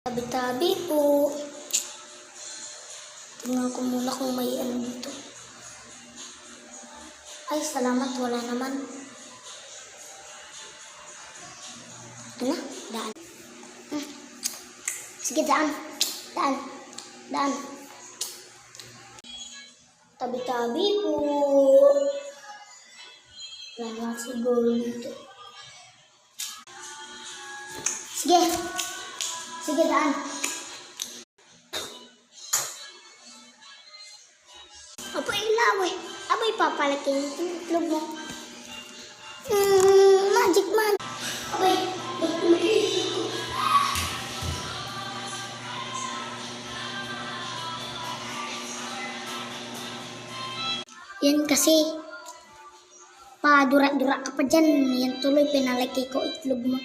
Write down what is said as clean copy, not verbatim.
Tabi-tabi po. Tingnan ko muna kung may ano dito. Ay, salamat. Wala naman. Ano? Daan. Sige, daan. Daan. Daan. Tabi-tabi po. Wala siguro dito. Sige. Sige, daan. Apo, ilaw eh. Abay, papalakin yung itlog mo. Magic man. Abay, yan kasi, padura-dura ka pa dyan. Yan tuloy, pinalaki ko itlog mo.